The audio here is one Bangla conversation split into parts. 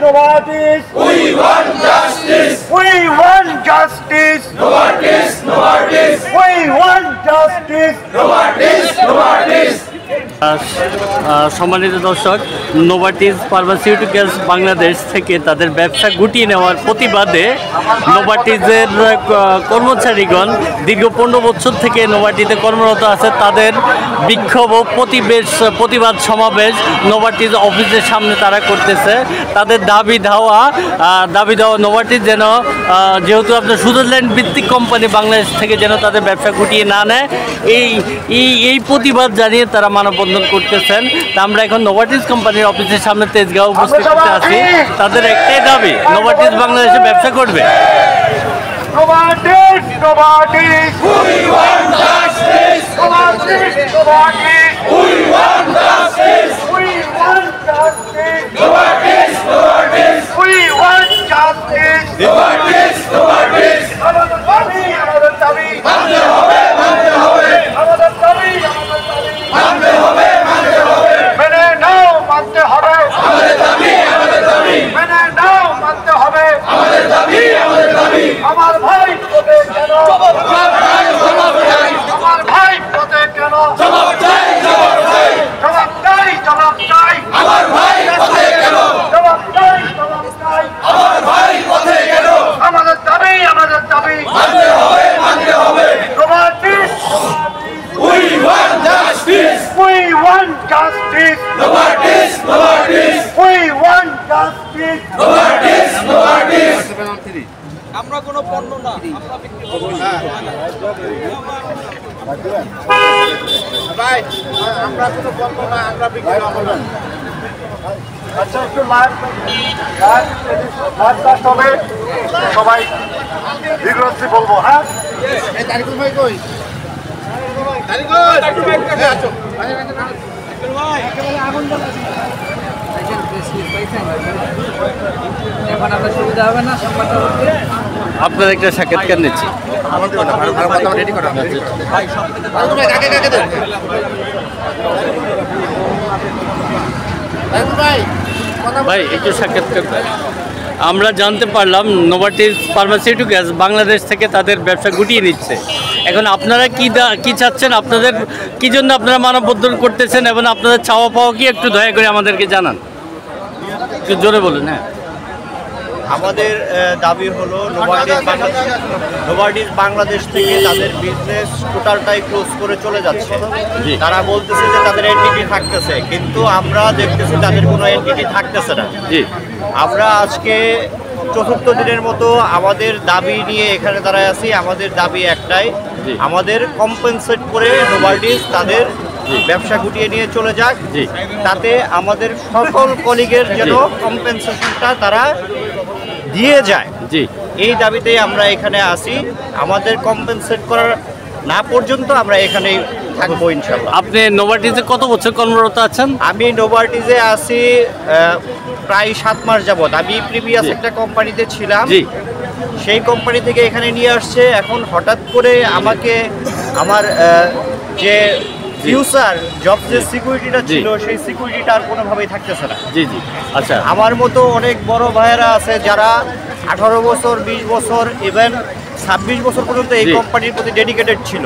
Novartis. We want justice. We want justice. Novartis, Novartis. We want justice. Novartis, Novartis. সম্মানিত দর্শক, নোভার্টিস ফার্মাসিউটিক্যালস বাংলাদেশ থেকে তাদের ব্যবসা গুটিয়ে নেওয়ার প্রতিবাদে নোভার্টিসের কর্মচারীগণ দীর্ঘ 15 বছর থেকে নোভার্টিতে কর্মরত আছে। তাদের বিক্ষোভ ও প্রতিবাদ সমাবেশ নোভার্টিস অফিসের সামনে তারা করতেছে। তাদের দাবি দেওয়া নোভার্টিস যেন, যেহেতু আপনার সুইজারল্যান্ড ভিত্তিক কোম্পানি, বাংলাদেশ থেকে যেন তাদের ব্যবসা গুটিয়ে না নেয়, এই প্রতিবাদ জানিয়ে তারা মানববন্ধন করতেছেন। তা আমরা এখন নোভার্টিস কোম্পানির অফিসের সামনে তেজগাঁও উপস্থিত আছি। তাদের একটাই দাবি, নোভার্টিস বাংলাদেশে ব্যবসা করবে। Novartis, Novartis. We want justice. Novartis, Novartis. We want justice. We want justice. Novartis, Novartis. We want justice. Novartis, Novartis. আমাদের দাবি, আমাদের দাবি। মানতে হবে, মানতে হবে। আমাদের দাবি, আমাদের দাবি। মানতে হবে, মানতে হবে। মেনে নাও, মানতে হবে। আমাদের দাবি, আমাদের দাবি। মেনে নাও, মানতে হবে। আমাদের দাবি, আমাদের দাবি। আমার ভাই পদে কেন? আমার ভাই পদে কেন? জবাব চাই, জবাব চাই। জবাব চাই, জবাব চাই। আমার ভাই পদে কেন? জবাব চাই, জবাব চাই। আমার ভাই পদে কেন? আমাদের দাবি, আমাদের দাবি। মানতে হবে, মানতে হবে। Novartis, we want justice. We want justice. Novartis, Novartis. We want justice. Novartis, Novartis. আমরা কোনো পণ্য না, আমরা বিক্রি করব না। ভাই, আমরা কোনো পণ্য না, আমরা বিক্রি করব না। আচ্ছা, একটু লাইভ হবে, সবাই বিগ্রস্তি বলবো। হ্যাঁ, তারিকুল ভাই কই? তারিকুল এখন আমরা সুবিধা হবে না সংবাদটা করতে। আপনার একটা সাক্ষাৎকার নিচ্ছি। ভাই একটু সাক্ষাৎকার। আমরা জানতে পারলাম নোভার্টিস ফার্মাসিউটিক্যালস বাংলাদেশ থেকে তাদের ব্যবসা গুটিয়ে নিচ্ছে। এখন আপনারা কি চাচ্ছেন? আপনাদের কি জন্য আপনারা মানববন্ধন করতেছেন এবং আপনাদের চাওয়া পাওয়া কি একটু দয়া করে আমাদেরকে জানান, একটু জোরে বলুন। হ্যাঁ, আমাদের দাবি হলো নোভার্টিস বাংলাদেশ থেকে তাদের বিজনেস টোটালটাই ক্লোজ করে চলে যাচ্ছে। তারা বলতেছে যে তাদের এন্টিটি থাকতেছে, কিন্তু আমরা দেখতেছি তাদের কোনো এন্টিটি থাকতেছে না। আমরা আজকে ৪৪ দিনের মতো আমাদের দাবি নিয়ে এখানে দাঁড়ায় আছি। আমাদের দাবি একটাই, আমাদের কম্পেনসেট করে নোভার্টিস তাদের ব্যবসা গুটিয়ে নিয়ে চলে যাক, তাতে আমাদের সকল কলিগের যেন কম্পেনসেশনটা তারা দিয়ে যায়। এই দাবিতেই আমরা এখানে আসি। আমাদের কম্পেনসেট করার না পর্যন্ত আমরা এখানেই থাকবো ইনশাআল্লাহ। আপনি নোভার্টিসে কত বছর কর্মরত আছেন? আমি নোভার্টিসে আছি প্রায় 7 মাস যাবত। আমি প্রিভিয়াস একটা কোম্পানিতে ছিলাম, সেই কোম্পানি থেকে এখানে নিয়ে আসছে। এখন হঠাৎ করে আমাকে আমার যে ফিউচার জব যে সিকিউরিটিটা ছিল, সেই সিকিউরিটিটা আর কোনোভাবেই থাকতেছে না। আচ্ছা, আমার মতো অনেক বড় ভাইয়েরা আছে যারা 18 বছর, 20 বছর, ইভেন 26 বছর পর্যন্ত এই কোম্পানির প্রতি ডেডিকেটেড ছিল।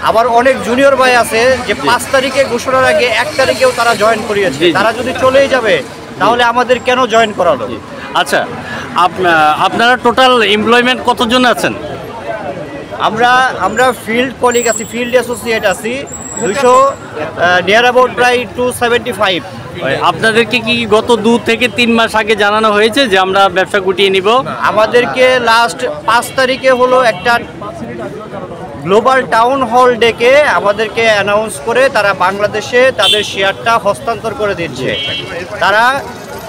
আবার অনেক জুনিয়র ভাই আছে যে 5 তারিখে ঘোষণার আগে 1 তারিখেও তারা জয়েন করিয়েছে। তারা যদি চলেই যাবে তাহলে আমাদের কেন জয়েন করালো? আচ্ছা, আপনারা টোটাল এমপ্লয়মেন্ট কতজন আছেন? আমরা ফিল্ড কলিগ আছি, ফিল্ড অ্যাসোসিয়েট আছি 200, নিয়ার অ্যাবাউট প্রায় 275। আপনাদেরকে কি গত 2 থেকে 3 মাস আগে জানানো হয়েছে যে আমরা ব্যবসা গুটিয়ে নিব? আমাদেরকে লাস্ট 5 তারিখে হলো একটা গ্লোবাল টাউন হল ডেকে আমাদেরকে অ্যানাউন্স করে তারা বাংলাদেশে তাদের শেয়ারটা হস্তান্তর করে দিচ্ছে। তারা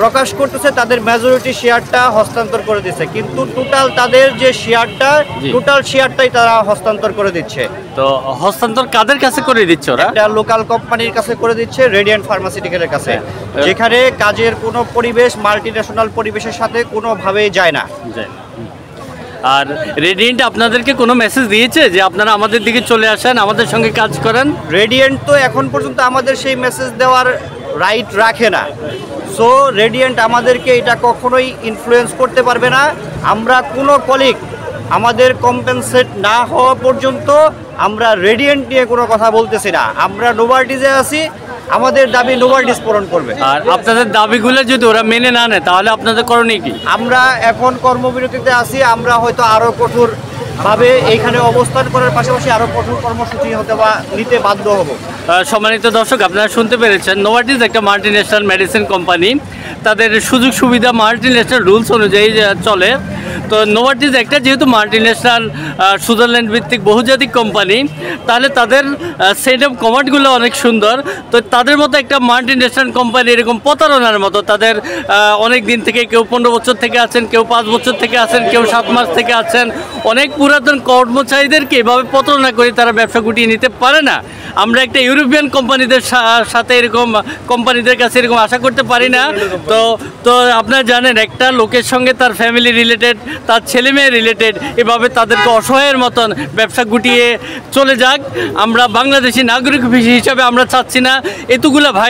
প্রকাশ করতেছে তাদের মেজরিটি শেয়ারটা হস্তান্তর করে দিচ্ছে, কিন্তু টোটাল তাদের যে শেয়ারটা, টোটাল শেয়ারটাই তারা হস্তান্তর করে দিচ্ছে। তো হস্তান্তর কাদের কাছে করে দিচ্ছে ওরা? একটা লোকাল কোম্পানির কাছে করে দিচ্ছে, রেডিয়েন্ট ফার্মাসিউটিক্যালের কাছে, যেখানে কাজের কোনো পরিবেশ মাল্টিন্যাশনাল পরিবেশের সাথে কোনোভাবেই যায় না। আর রেডিয়েন্ট আপনাদেরকে কোনো মেসেজ দিয়েছে যে আপনারা আমাদের দিকে চলে আসেন, আমাদের সঙ্গে কাজ করেন? রেডিয়েন্ট তো এখন পর্যন্ত আমাদের সেই মেসেজ দেওয়ার রাইট রাখে না। সো রেডিয়েন্ট আমাদেরকে এটা কখনোই ইনফ্লুয়েন্স করতে পারবে না। আমরা কোনো কলিগ আমাদের কম্পেনসেট না হওয়া পর্যন্ত আমরা রেডিয়েন্ট নিয়ে কোনো কথা বলতেছি না। আমরা নোভার্টিসে আছি, আমাদের দাবি নোভার্টিস পূরণ করবে। আর আপনাদের দাবিগুলো যদি ওরা মেনে না নেয় তাহলে আপনাদের করণীয় কি? আমরা এখন কর্মবিরতিতে আছি, আমরা হয়তো আরও কঠোরভাবে এইখানে অবস্থান করার পাশাপাশি আরও কঠোর কর্মসূচি নিতে বাধ্য হব। সম্মানিত দর্শক, আপনারা শুনতে পেরেছেন, নোভার্টিস একটা মাল্টিন্যাশনাল মেডিসিন কোম্পানি। তাদের সুযোগ সুবিধা মাল্টিন্যাশনাল রুলস অনুযায়ী চলে। তো নোভার্টিস একটা যেহেতু মাল্টিন্যাশনাল সুইজারল্যান্ড ভিত্তিক বহুজাতিক কোম্পানি, তাহলে তাদের সেট অফ কমান্ডগুলো অনেক সুন্দর। তো তাদের মতো একটা মাল্টিন্যাশনাল কোম্পানি এরকম প্রতারণার মতো, তাদের অনেক দিন থেকে, কেউ 15 বছর থেকে আছেন, কেউ 5 বছর থেকে আছেন, কেউ 7 মাস থেকে আছেন, অনেক পুরাতন কর্মচারীদেরকে এভাবে প্রতারণা করে তারা ব্যবসা গুটিয়ে নিতে পারে না। আমরা একটা ইউরোপিয়ান কোম্পানিদের সাথে এরকম কোম্পানিদের কাছে এরকম আশা করতে পারি না। তো আপনারা জানেন, একটা লোকের সঙ্গে তার ফ্যামিলি রিলেটেড, তার ছেলে মেয়ে রিলেটেড, এভাবে তাদেরকে অসহায়ের মতন ব্যবসা গুটিয়ে চলে যাক। আমরা বাংলাদেশি নাগরিক হিসাবে আমরা চাচ্ছি না এতগুলা ভাই